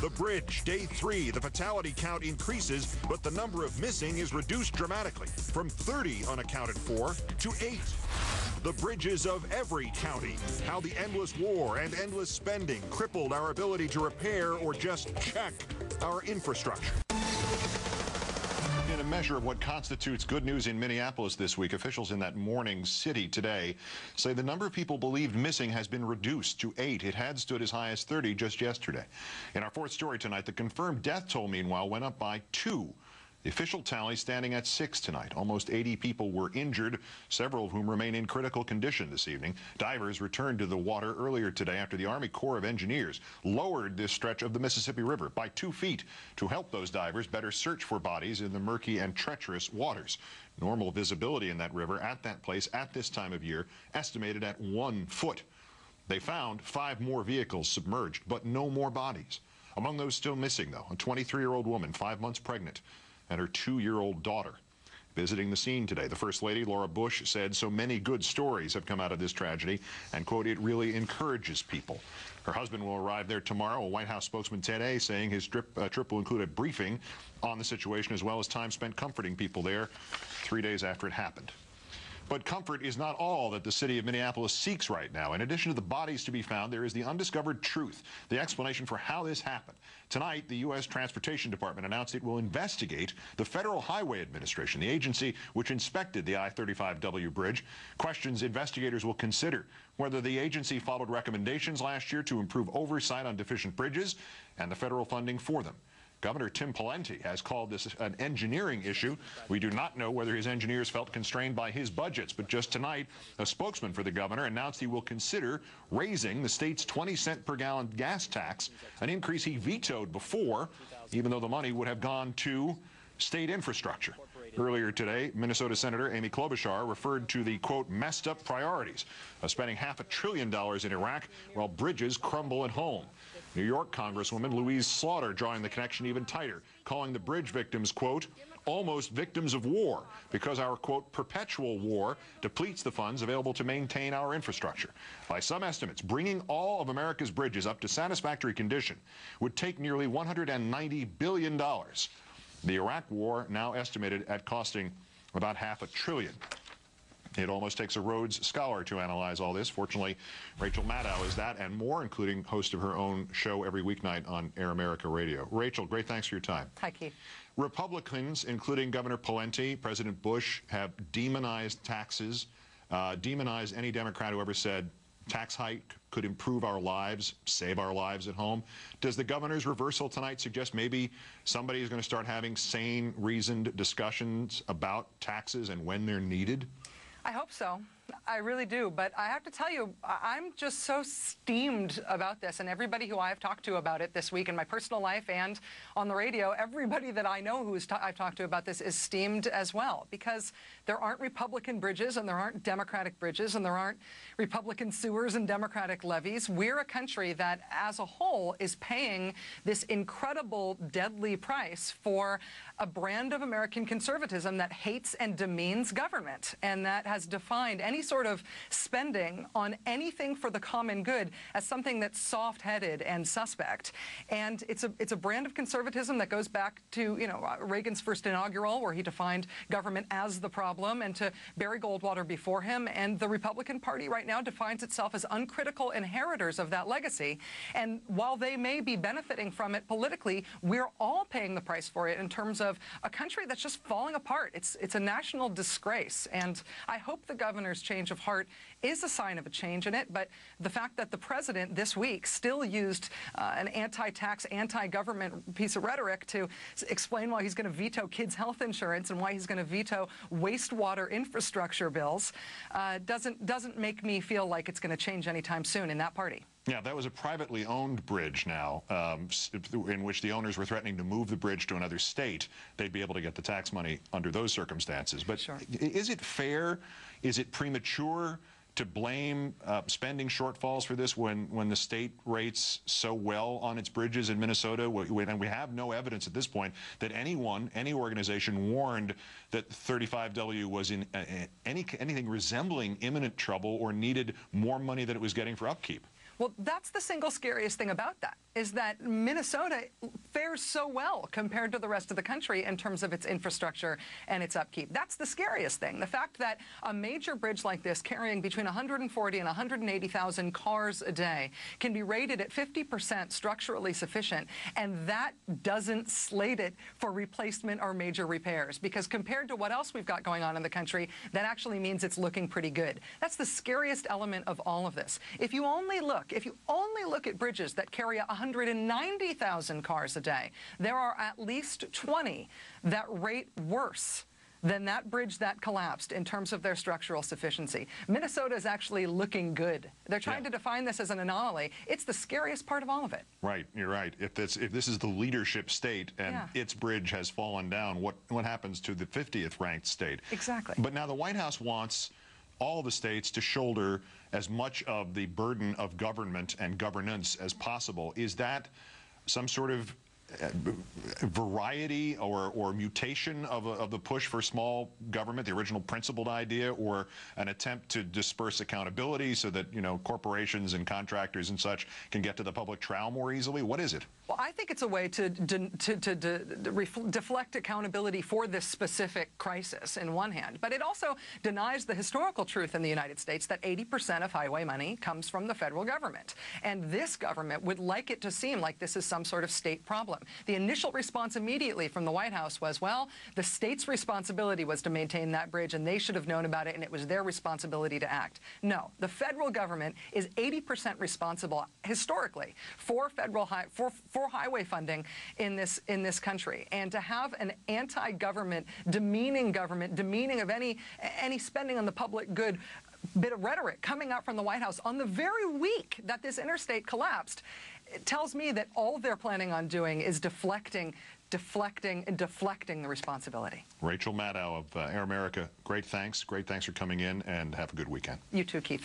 The bridge, day 3, the fatality count increases, but the number of missing is reduced dramatically, from 30 unaccounted for to 8. The bridges of every county, how the endless war and endless spending crippled our ability to repair or just check our infrastructure. In a measure of what constitutes good news in Minneapolis this week, officials in that morning city today say the number of people believed missing has been reduced to 8. It had stood as high as 30 just yesterday. In our fourth story tonight, the confirmed death toll, meanwhile, went up by 2. The official tally standing at 6 tonight. Almost 80 people were injured, several of whom remain in critical condition this evening. Divers returned to the water earlier today after the Army Corps of Engineers lowered this stretch of the Mississippi River by 2 feet to help those divers better search for bodies in the murky and treacherous waters. Normal visibility in that river at that place at this time of year estimated at 1 foot. They found 5 more vehicles submerged, but no more bodies. Among those still missing, though, a 23-year-old woman, 5 months pregnant, and her 2-year-old daughter. Visiting the scene today, the First Lady, Laura Bush, said so many good stories have come out of this tragedy, and, quote, it really encourages people. Her husband will arrive there tomorrow, a White House spokesman today saying his trip will include a briefing on the situation as well as time spent comforting people there 3 days after it happened. But comfort is not all that the city of Minneapolis seeks right now. In addition to the bodies to be found, there is the undiscovered truth, the explanation for how this happened. Tonight, the U.S. Transportation Department announced it will investigate the Federal Highway Administration, the agency which inspected the I-35W bridge. Questions investigators will consider whether the agency followed recommendations last year to improve oversight on deficient bridges and the federal funding for them. Governor Tim Pawlenty has called this an engineering issue. We do not know whether his engineers felt constrained by his budgets, but just tonight, a spokesman for the governor announced he will consider raising the state's 20-cent per gallon gas tax, an increase he vetoed before, even though the money would have gone to state infrastructure. Earlier today, Minnesota Senator Amy Klobuchar referred to the, quote, messed up priorities of spending $500 billion in Iraq while bridges crumble at home. New York Congresswoman Louise Slaughter drawing the connection even tighter, calling the bridge victims, quote, almost victims of war because our, quote, perpetual war depletes the funds available to maintain our infrastructure. By some estimates, bringing all of America's bridges up to satisfactory condition would take nearly $190 billion. The Iraq war now estimated at costing about $500 billion. It almost takes a Rhodes Scholar to analyze all this. Fortunately, Rachel Maddow is that and more, including host of her own show every weeknight on Air America Radio. Rachel, great thanks for your time. Hi, Keith. Republicans, including Governor Pawlenty, President Bush, have demonized taxes, demonized any Democrat who ever said tax hike could improve our lives, save our lives at home. Does the governor's reversal tonight suggest maybe somebody is going to start having sane, reasoned discussions about taxes and when they're needed? I hope so. I really do. But I have to tell you, I'm just so steamed about this. And everybody who I've talked to about it this week in my personal life and on the radio, everybody that I know I've talked to about this is steamed as well. Because there aren't Republican bridges and there aren't Democratic bridges and there aren't Republican sewers and Democratic levees. We're a country that as a whole is paying this incredible, deadly price for a brand of American conservatism that hates and demeans government and that has defined any sort of spending on anything for the common good as something that's soft-headed and suspect. And it's a brand of conservatism that goes back to, you know, Reagan's first inaugural, where he defined government as the problem, and to Barry Goldwater before him. And the Republican Party right now defines itself as uncritical inheritors of that legacy. And while they may be benefiting from it politically, we're all paying the price for it in terms of a country that's just falling apart. It's a national disgrace. And I hope the governor's change of heart is a sign of a change in it, but the fact that the president this week still used an anti-tax, anti-government piece of rhetoric to explain why he's going to veto kids' health insurance and why he's going to veto wastewater infrastructure bills doesn't make me feel like it's going to change anytime soon in that party. Yeah, that was a privately owned bridge now, in which the owners were threatening to move the bridge to another state. They'd be able to get the tax money under those circumstances. But sure. Is it fair, is it premature to blame spending shortfalls for this when the state rates so well on its bridges in Minnesota? And we have no evidence at this point that any organization warned that 35W was in anything resembling imminent trouble or needed more money than it was getting for upkeep. Well, that's the single scariest thing about that, is that Minnesota fares so well compared to the rest of the country in terms of its infrastructure and its upkeep. That's the scariest thing. The fact that a major bridge like this, carrying between 140 and 180,000 cars a day, can be rated at 50% structurally sufficient, and that doesn't slate it for replacement or major repairs. Because compared to what else we've got going on in the country, that actually means it's looking pretty good. That's the scariest element of all of this. If you only look at bridges that carry 190,000 cars a day, there are at least 20 that rate worse than that bridge that collapsed in terms of their structural sufficiency. Minnesota is actually looking good. They're trying to define this as an anomaly. It's the scariest part of all of it. Right, you're right. If this is the leadership state and its bridge has fallen down, what happens to the 50th ranked state? Exactly. But now the White House wants all the states to shoulder as much of the burden of government and governance as possible. Is that some sort of variety or mutation of the push for small government, the original principled idea, or an attempt to disperse accountability so that, you know, corporations and contractors and such can get to the public trowel more easily? What is it? Well, I think it's a way to deflect accountability for this specific crisis in one hand, but it also denies the historical truth in the United States that 80% of highway money comes from the federal government. And this government would like it to seem like this is some sort of state problem. The initial response immediately from the White House was, well, the state's responsibility was to maintain that bridge and they should have known about it and it was their responsibility to act. No, the federal government is 80% responsible historically for highway funding in this country. And to have an anti-government, demeaning of any spending on the public good bit of rhetoric coming out from the White House on the very week that this interstate collapsed, it tells me that all they're planning on doing is deflecting the responsibility. Rachel Maddow of Air America, great thanks. Great thanks for coming in, and have a good weekend. You too, Keith.